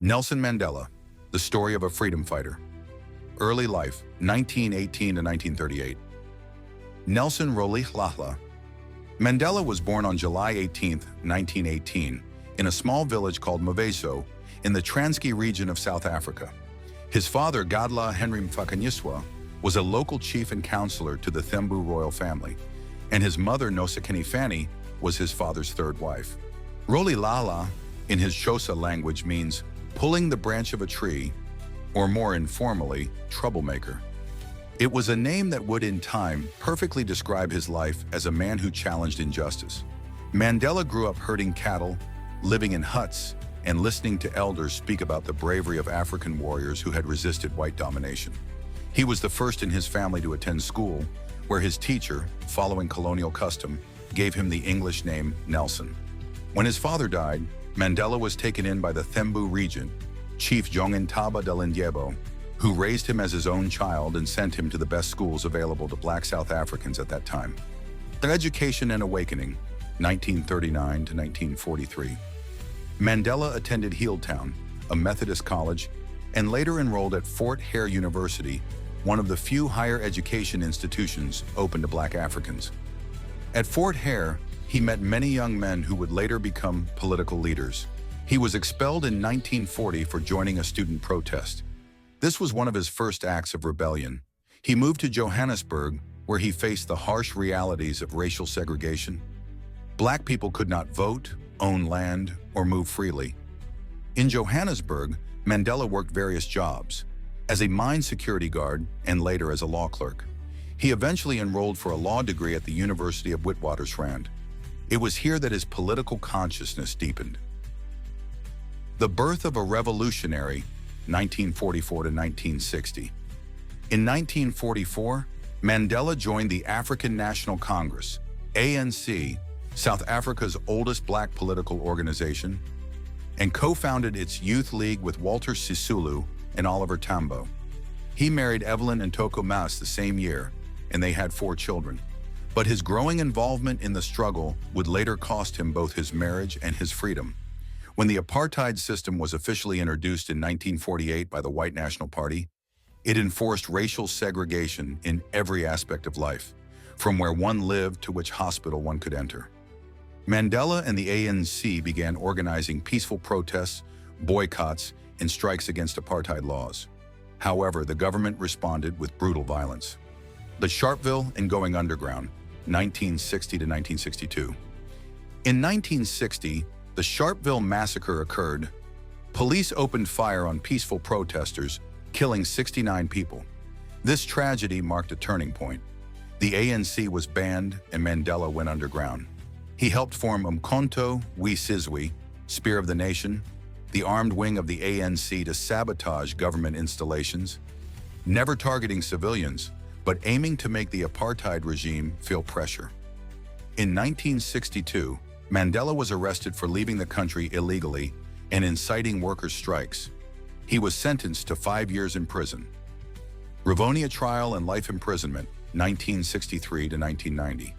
Nelson Mandela, the story of a freedom fighter. Early life, 1918 to 1938. Nelson Rolihlahla. Mandela was born on July 18, 1918, in a small village called Maveso in the Transkei region of South Africa. His father, Gadla Henry Mfakanyiswa, was a local chief and counselor to the Thembu royal family, and his mother, Nosekeni Fanny, was his father's third wife. Rolihlahla, in his Xhosa language, means pulling the branch of a tree, or more informally, troublemaker. It was a name that would, in time, perfectly describe his life as a man who challenged injustice. Mandela grew up herding cattle, living in huts, and listening to elders speak about the bravery of African warriors who had resisted white domination. He was the first in his family to attend school, where his teacher, following colonial custom, gave him the English name Nelson. When his father died, Mandela was taken in by the Thembu regent, Chief Jongintaba Dalindyebo, who raised him as his own child and sent him to the best schools available to black South Africans at that time. Their education and awakening, 1939 to 1943. Mandela attended Healdtown, a Methodist college, and later enrolled at Fort Hare University, one of the few higher education institutions open to black Africans. At Fort Hare, he met many young men who would later become political leaders. He was expelled in 1940 for joining a student protest. This was one of his first acts of rebellion. He moved to Johannesburg, where he faced the harsh realities of racial segregation. Black people could not vote, own land, or move freely. In Johannesburg, Mandela worked various jobs, as a mine security guard and later as a law clerk. He eventually enrolled for a law degree at the University of Witwatersrand. It was here that his political consciousness deepened. The birth of a revolutionary, 1944 to 1960. In 1944, Mandela joined the African National Congress, ANC, South Africa's oldest black political organization, and co-founded its youth league with Walter Sisulu and Oliver Tambo. He married Evelyn Ntoko Mas the same year, and they had 4 children. But his growing involvement in the struggle would later cost him both his marriage and his freedom. When the apartheid system was officially introduced in 1948 by the White National Party, it enforced racial segregation in every aspect of life, from where one lived to which hospital one could enter. Mandela and the ANC began organizing peaceful protests, boycotts, and strikes against apartheid laws. However, the government responded with brutal violence. The Sharpeville and Going Underground, 1960 to 1962. In 1960, the Sharpeville massacre occurred. Police opened fire on peaceful protesters, killing 69 people. This tragedy marked a turning point. The ANC was banned and Mandela went underground. He helped form Umkhonto we Sizwe, Spear of the Nation, the armed wing of the ANC to sabotage government installations, never targeting civilians, but aiming to make the apartheid regime feel pressure. In 1962, Mandela was arrested for leaving the country illegally and inciting workers' strikes. He was sentenced to 5 years in prison. Rivonia trial and life imprisonment, 1963 to 1990.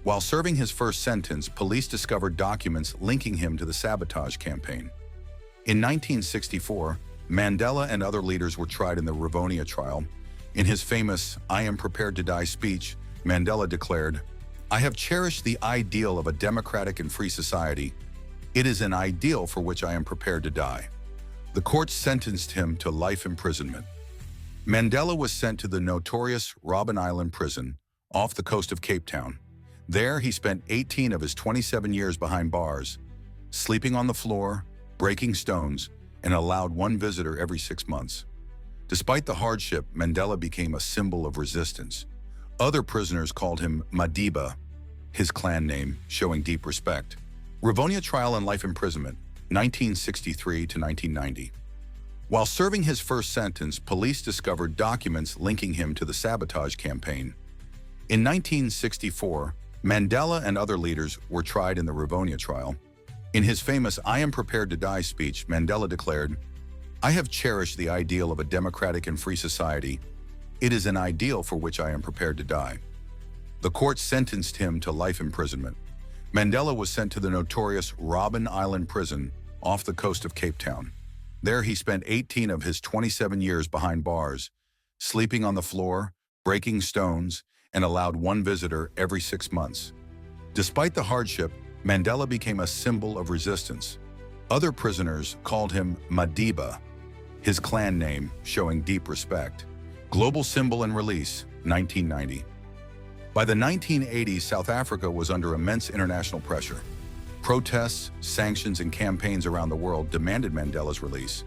While serving his first sentence, police discovered documents linking him to the sabotage campaign. In 1964, Mandela and other leaders were tried in the Rivonia trial. In his famous "I am prepared to die" speech, Mandela declared, "I have cherished the ideal of a democratic and free society. It is an ideal for which I am prepared to die." The court sentenced him to life imprisonment. Mandela was sent to the notorious Robben Island prison off the coast of Cape Town. There, he spent 18 of his 27 years behind bars, sleeping on the floor, breaking stones, and allowed one visitor every 6 months. Despite the hardship, Mandela became a symbol of resistance. Other prisoners called him Madiba, his clan name, showing deep respect. Rivonia trial and life imprisonment, 1963 to 1990. While serving his first sentence, police discovered documents linking him to the sabotage campaign. In 1964, Mandela and other leaders were tried in the Rivonia trial. In his famous "I am prepared to die" speech, Mandela declared, "I have cherished the ideal of a democratic and free society. It is an ideal for which I am prepared to die." The court sentenced him to life imprisonment. Mandela was sent to the notorious Robben Island prison off the coast of Cape Town. There he spent 18 of his 27 years behind bars, sleeping on the floor, breaking stones, and allowed one visitor every 6 months. Despite the hardship, Mandela became a symbol of resistance. Other prisoners called him Madiba, his clan name showing deep respect. Global symbol and release, 1990. By the 1980s, South Africa was under immense international pressure. Protests, sanctions, and campaigns around the world demanded Mandela's release.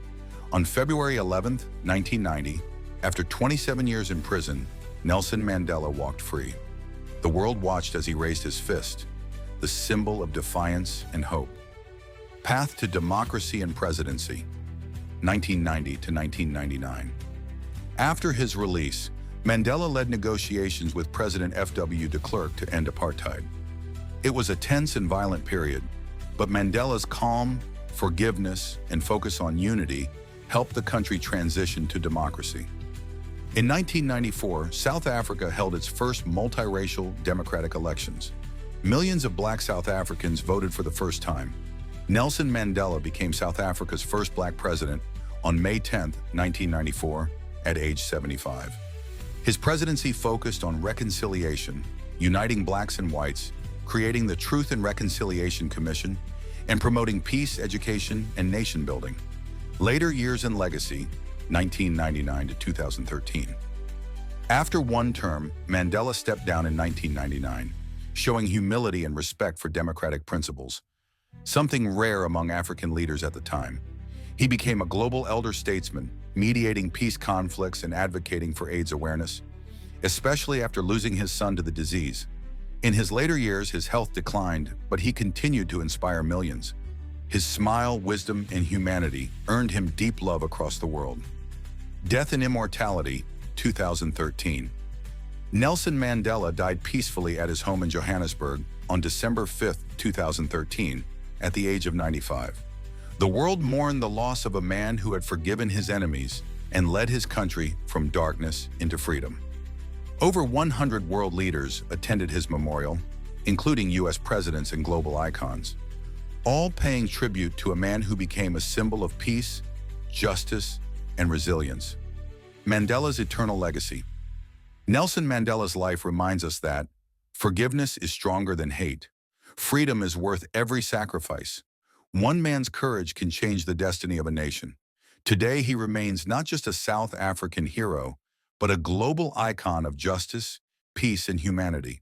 On February 11, 1990, after 27 years in prison, Nelson Mandela walked free. The world watched as he raised his fist, the symbol of defiance and hope. Path to democracy and presidency, 1990 to 1999. After his release, Mandela led negotiations with President F.W. de Klerk to end apartheid. It was a tense and violent period, but Mandela's calm, forgiveness, and focus on unity helped the country transition to democracy. In 1994, South Africa held its first multiracial democratic elections. Millions of black South Africans voted for the first time. Nelson Mandela became South Africa's first black president on May 10, 1994, at age 75. His presidency focused on reconciliation, uniting blacks and whites, creating the Truth and Reconciliation Commission, and promoting peace, education, and nation building. Later years and legacy, 1999 to 2013. After one term, Mandela stepped down in 1999, showing humility and respect for democratic principles, something rare among African leaders at the time. He became a global elder statesman, mediating peace conflicts and advocating for AIDS awareness, especially after losing his son to the disease. In his later years, his health declined, but he continued to inspire millions. His smile, wisdom, and humanity earned him deep love across the world. Death and immortality, 2013. Nelson Mandela died peacefully at his home in Johannesburg on December 5, 2013, at the age of 95. The world mourned the loss of a man who had forgiven his enemies and led his country from darkness into freedom. Over 100 world leaders attended his memorial, including U.S. presidents and global icons, all paying tribute to a man who became a symbol of peace, justice, and resilience. Mandela's eternal legacy. Nelson Mandela's life reminds us that forgiveness is stronger than hate. Freedom is worth every sacrifice. One man's courage can change the destiny of a nation. Today, he remains not just a South African hero, but a global icon of justice, peace, and humanity.